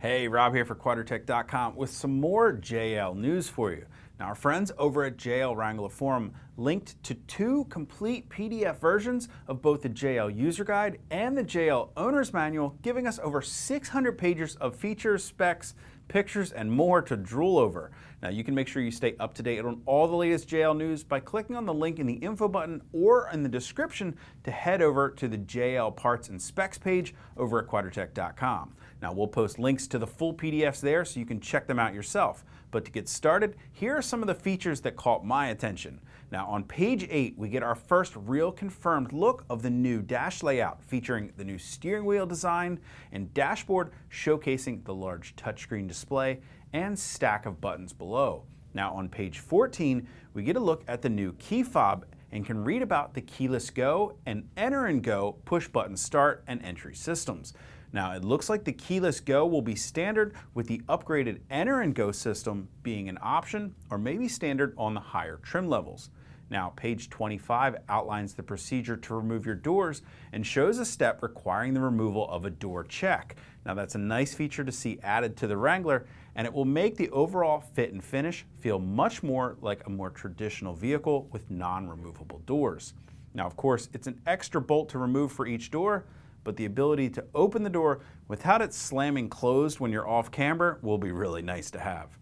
Hey, Rob here for Quadratec.com with some more JL news for you. Now, our friends over at JL Wrangler Forum linked to two complete PDF versions of both the JL User Guide and the JL Owner's Manual, giving us over 600 pages of features, specs, pictures, and more to drool over. Now, you can make sure you stay up to date on all the latest JL news by clicking on the link in the info button or in the description to head over to the JL Parts and Specs page over at Quadratec.com. Now, we'll post links to the full PDFs there so you can check them out yourself. But to get started, here are some of the features that caught my attention. Now, on page 8, we get our first real confirmed look of the new dash layout, featuring the new steering wheel design and dashboard showcasing the large touchscreen display and stack of buttons below. Now, on page 14, we get a look at the new key fob and can read about the keyless go and enter and go push button start and entry systems. Now, it looks like the keyless go will be standard, with the upgraded enter and go system being an option or maybe standard on the higher trim levels. Now, page 25 outlines the procedure to remove your doors and shows a step requiring the removal of a door check. Now, that's a nice feature to see added to the Wrangler, and it will make the overall fit and finish feel much more like a more traditional vehicle with non-removable doors. Now, of course, it's an extra bolt to remove for each door, but the ability to open the door without it slamming closed when you're off camber will be really nice to have.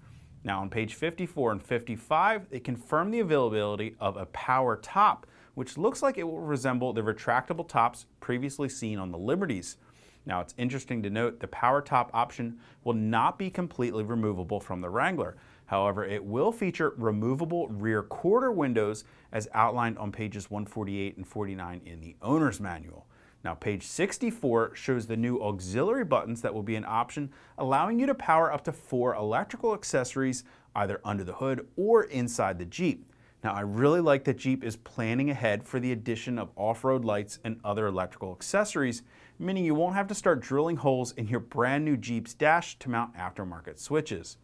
Now, on page 54 and 55, they confirm the availability of a power top, which looks like it will resemble the retractable tops previously seen on the Liberties. Now, it's interesting to note the power top option will not be completely removable from the Wrangler. However, it will feature removable rear quarter windows as outlined on pages 148 and 49 in the owner's manual. Now, page 64 shows the new auxiliary buttons that will be an option, allowing you to power up to 4 electrical accessories either under the hood or inside the Jeep. Now, I really like that Jeep is planning ahead for the addition of off-road lights and other electrical accessories, meaning you won't have to start drilling holes in your brand new Jeep's dash to mount aftermarket switches.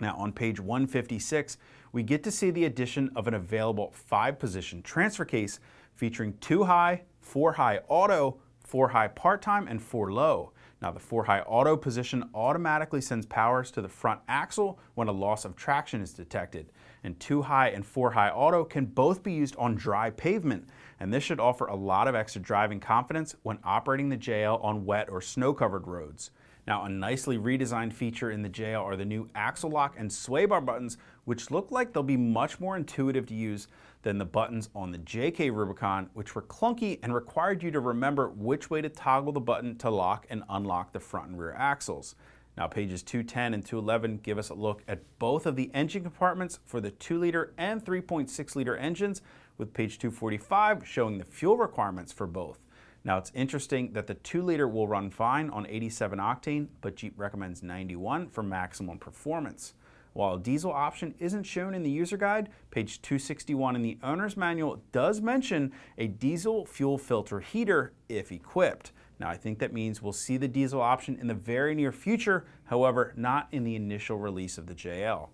Now, on page 156, we get to see the addition of an available 5-position transfer case featuring 2 high, 4 high auto, 4 high part-time, and 4 low. Now, the 4 high auto position automatically sends powers to the front axle when a loss of traction is detected. And 2 high and 4 high auto can both be used on dry pavement, and this should offer a lot of extra driving confidence when operating the JL on wet or snow-covered roads. Now, a nicely redesigned feature in the JL are the new axle lock and sway bar buttons, which look like they'll be much more intuitive to use than the buttons on the JK Rubicon, which were clunky and required you to remember which way to toggle the button to lock and unlock the front and rear axles. Now, pages 210 and 211 give us a look at both of the engine compartments for the 2-liter and 3.6-liter engines, with page 245 showing the fuel requirements for both. Now, it's interesting that the 2-liter will run fine on 87 octane, but Jeep recommends 91 for maximum performance. While a diesel option isn't shown in the user guide, page 261 in the owner's manual does mention a diesel fuel filter heater if equipped. Now, I think that means we'll see the diesel option in the very near future, however, not in the initial release of the JL.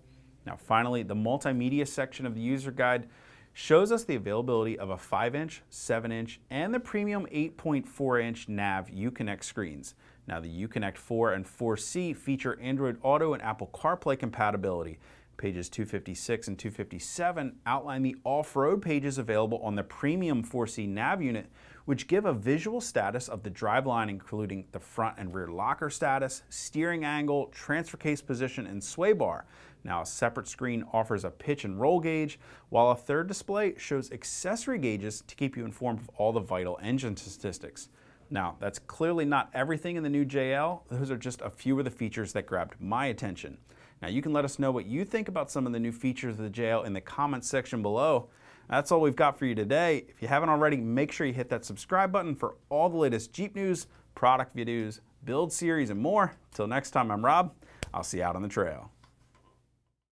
Now, finally, the multimedia section of the user guide shows us the availability of a 5-inch, 7-inch, and the premium 8.4-inch nav Uconnect screens. Now, the Uconnect 4 and 4C feature Android Auto and Apple CarPlay compatibility. Pages 256 and 257 outline the off-road pages available on the premium 4C nav unit, which give a visual status of the driveline, including the front and rear locker status, steering angle, transfer case position, and sway bar. Now, a separate screen offers a pitch and roll gauge, while a third display shows accessory gauges to keep you informed of all the vital engine statistics. Now, that's clearly not everything in the new JL. Those are just a few of the features that grabbed my attention. Now, you can let us know what you think about some of the new features of the JL in the comments section below. That's all we've got for you today. If you haven't already, make sure you hit that subscribe button for all the latest Jeep news, product videos, build series, and more. Till next time, I'm Rob. I'll see you out on the trail.